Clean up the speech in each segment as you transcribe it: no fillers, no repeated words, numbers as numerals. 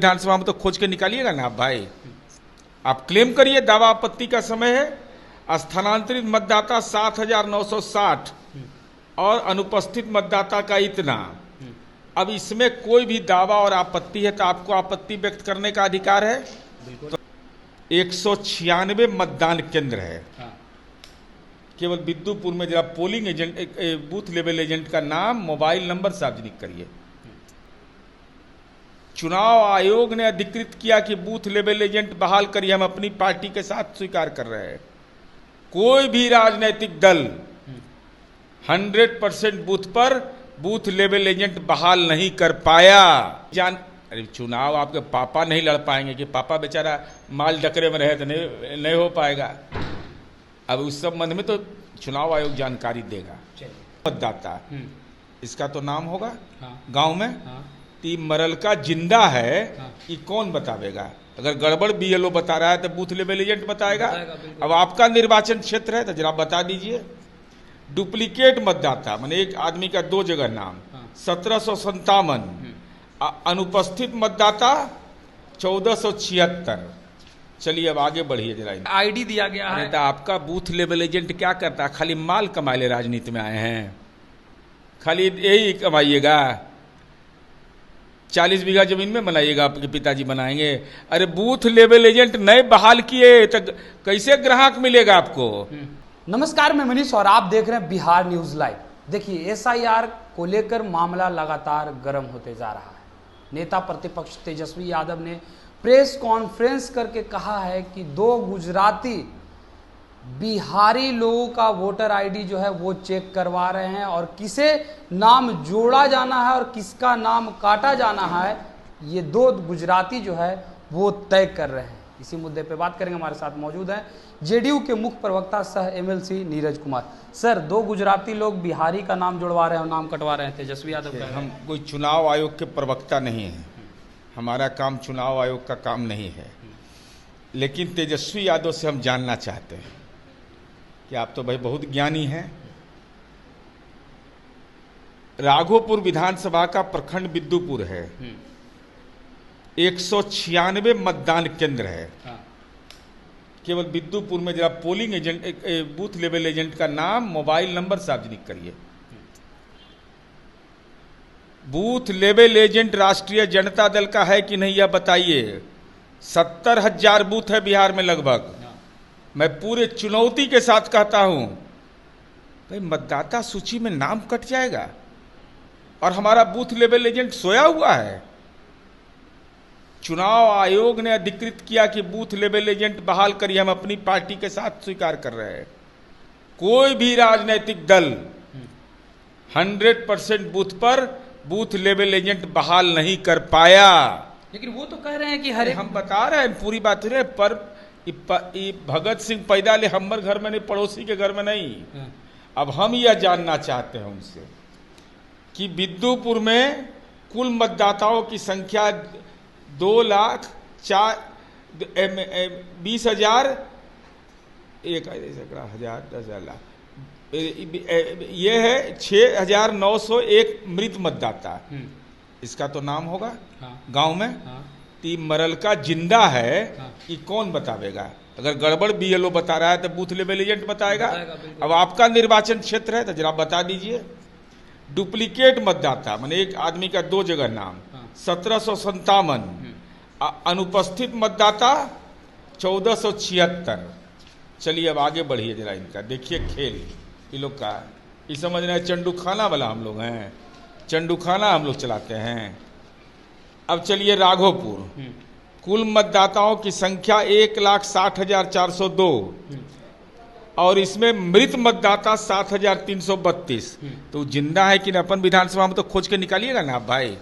विधानसभा में तो खोज के निकालिएगा ना आप भाई। आप क्लेम करिए, दावा आपत्ति का समय है। स्थानांतरित मतदाता 7,960 और अनुपस्थित मतदाता का इतना। अब इसमें कोई भी दावा और आपत्ति है तो आपको आपत्ति व्यक्त करने का अधिकार है। तो 196 मतदान केंद्र है। केवल बिद्दुपुर में जरा polling agent, booth level agent का नाम, मोबाइल नंबर सार्वजनिक करिए। चुनाव आयोग ने अधिकृत किया कि बूथ लेवल एजेंट बहाल करिए, हम अपनी पार्टी के साथ स्वीकार कर रहे हैं। कोई भी राजनीतिक दल 100% बूथ पर बूथ लेवल एजेंट बहाल नहीं कर पाया। अरे चुनाव आपके पापा नहीं लड़ पाएंगे कि पापा बेचारा माल डकरे में रहे तो नहीं हो पाएगा। अब उस संबंध में तो चुनाव आयोग जानकारी देगा। मतदाता इसका तो नाम होगा। गांव में तीन मरल का जिंदा है कि कौन बतावेगा। अगर गड़बड़ बीएलओ बता रहा है तो बूथ लेवल एजेंट बताएगा। अब आपका निर्वाचन क्षेत्र है तो जरा बता दीजिए। डुप्लीकेट मतदाता माने एक आदमी का दो जगह नाम, 1757। अनुपस्थित मतदाता 1476। चलिए अब आगे बढ़िए जरा। आईडी दिया गया है। तो आपका बूथ लेवल एजेंट क्या करता है? खाली माल कमाए राजनीति में आए हैं, खाली यही कमाइएगा। 40 बीघा जमीन में बनाइएगा, आपके पिताजी बनाएंगे। अरे बूथ लेवल एजेंट नए बहाल किए तो कैसे ग्राहक मिलेगा आपको? नमस्कार, मैं मनीष और आप देख रहे हैं बिहार न्यूज लाइव। देखिए, एसआईआर को लेकर मामला लगातार गर्म होते जा रहा है। नेता प्रतिपक्ष तेजस्वी यादव ने प्रेस कॉन्फ्रेंस करके कहा है कि 2 गुजराती बिहारी लोगों का वोटर आईडी जो है वो चेक करवा रहे हैं और किसे नाम जोड़ा जाना है और किसका नाम काटा जाना है, ये 2 गुजराती जो है वो तय कर रहे हैं। इसी मुद्दे पे बात करेंगे। हमारे साथ मौजूद हैं जेडीयू के मुख्य प्रवक्ता सह एमएलसी नीरज कुमार। सर, 2 गुजराती लोग बिहारी का नाम जुड़वा रहे हैं और नाम कटवा रहे हैं तेजस्वी यादव का। हम कोई चुनाव आयोग के प्रवक्ता नहीं हैं, हमारा काम चुनाव आयोग का काम नहीं है। लेकिन तेजस्वी यादव से हम जानना चाहते हैं कि आप तो भाई बहुत ज्ञानी हैं। राघोपुर विधानसभा का प्रखंड बिद्दुपुर है। 196 मतदान केंद्र है। केवल बिद्दुपुर में जरा polling agent, booth level agent का नाम, मोबाइल नंबर सार्वजनिक करिए। बूथ लेवल एजेंट राष्ट्रीय जनता दल का है कि नहीं यह बताइए। 70,000 बूथ है बिहार में लगभग। मैं पूरे चुनौती के साथ कहता हूं, भाई मतदाता सूची में नाम कट जाएगा और हमारा बूथ लेवल एजेंट सोया हुआ है। चुनाव आयोग ने अधिकृत किया कि बूथ लेवल एजेंट बहाल करिए, हम अपनी पार्टी के साथ स्वीकार कर रहे हैं। कोई भी राजनीतिक दल 100% बूथ पर बूथ लेवल एजेंट बहाल नहीं कर पाया। लेकिन वो तो कह रहे हैं कि हर हम बता रहे हैं पूरी बात है। पर भगत सिंह पैदा ले हमर घर में नहीं, पड़ोसी के घर में नहीं। अब हम यह जानना चाहते हैं उनसे कि बिद्दुपुर में कुल मतदाताओं की संख्या 2,20,000, 1,000, 10,000, ये है 6,901 मृत मतदाता। इसका तो नाम होगा। गांव में तीन मरल का जिंदा है कि कौन बतावेगा। अगर गड़बड़ बीएलओ बता रहा है तो बूथ लेवल एजेंट बताएगा। अब आपका निर्वाचन क्षेत्र है तो जरा बता दीजिए। डुप्लीकेट मतदाता माने एक आदमी का दो जगह नाम, 1757। अनुपस्थित मतदाता 1476। चलिए अब आगे बढ़िए जरा। इनका देखिए खेल, ये लोग का ये समझ रहे हैं चंडू खाना वाला हम लोग हैं, चंडू खाना हम लोग चलाते हैं। अब चलिए राघोपुर, कुल मतदाताओं की संख्या 1,60,402 और इसमें मृत मतदाता 7,332। तो जिंदा है कि अपन विधानसभा में तो खोज के निकालिएगा ना आप भाई।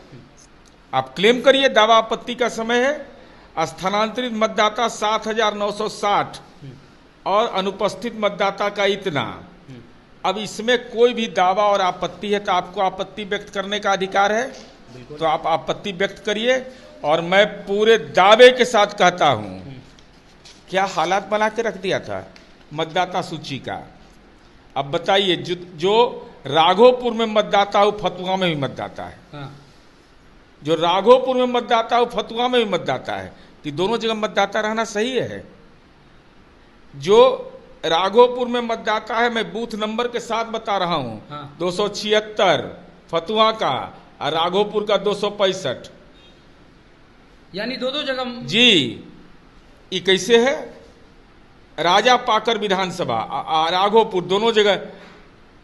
आप क्लेम करिए, दावा आपत्ति का समय है। स्थानांतरित मतदाता 7,960 और अनुपस्थित मतदाता का इतना। अब इसमें कोई भी दावा और आपत्ति है तो आपको आपत्ति व्यक्त करने का अधिकार है। तो आप आपत्ति व्यक्त करिए। और मैं पूरे दावे के साथ कहता हूं, क्या हालात बना के रख दिया था मतदाता सूची का। अब बताइए, जो राघोपुर में मतदाता हो, फतुहा में भी मतदाता है। जो राघोपुर में मतदाता है वो फतुहा में भी मतदाता है, कि दोनों जगह मतदाता रहना सही है। जो राघोपुर में मतदाता है, मैं बूथ नंबर के साथ बता रहा हूं, हाँ। 276 फतुहा का और राघोपुर का 265। यानी दो जगह जी, ये कैसे है? राजा पाकर विधानसभा राघोपुर दोनों जगह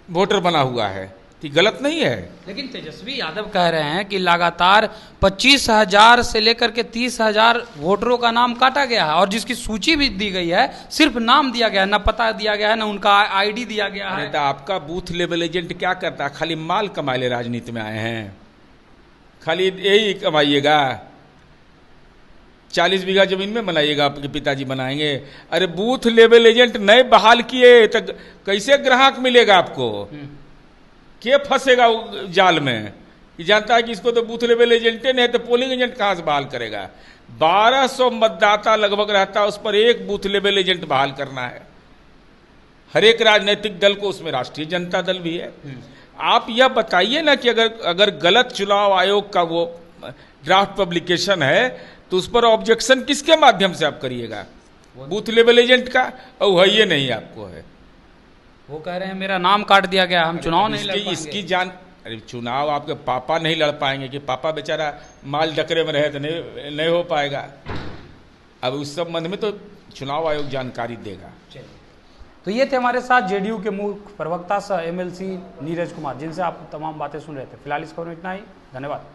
वोटर बना हुआ है, तो गलत नहीं है। लेकिन तेजस्वी यादव कह रहे हैं कि लगातार 25,000 से लेकर के 30,000 वोटरों का नाम काटा गया है, और जिसकी सूची भी दी गई है सिर्फ नाम दिया गया है, न पता दिया गया है, न उनका आईडी दिया गया है। तो आपका बूथ लेवल एजेंट क्या करता है? खाली माल कमाए राजनीति में आए हैं, खाली यही कमाइएगा। 40 बीघा जमीन में बनाइएगा, आपके पिताजी बनाएंगे। अरे बूथ लेवल एजेंट नए बहाल किए तो कैसे ग्राहक मिलेगा आपको? के फंसेगा जाल में कि जानता है कि इसको तो बूथ लेवल एजेंटे नहीं, तो पोलिंग एजेंट कहां से बहाल करेगा? 1200 मतदाता लगभग रहता है, उस पर एक बूथ लेवल एजेंट बहाल करना है। हर एक राजनीतिक दल को, उसमें राष्ट्रीय जनता दल भी है। आप यह बताइए ना कि अगर गलत चुनाव आयोग का वो ड्राफ्ट पब्लिकेशन है तो उस पर ऑब्जेक्शन किसके माध्यम से आप करिएगा? बूथ लेवल एजेंट का? और है ये नहीं आपको है। वो कह रहे हैं मेरा नाम काट दिया गया, हम चुनाव नहीं लड़ पाएंगे। इसकी जान, अरे चुनाव आपके पापा नहीं लड़ पाएंगे कि पापा बेचारा माल डकरे में रहे तो नहीं हो पाएगा। अब उस संबंध में तो चुनाव आयोग जानकारी देगा। तो ये थे हमारे साथ जेडीयू के मुख्य प्रवक्ता सह एमएलसी नीरज कुमार, जिनसे आप तमाम बातें सुन रहे थे। फिलहाल इस खबर में इतना ही, धन्यवाद।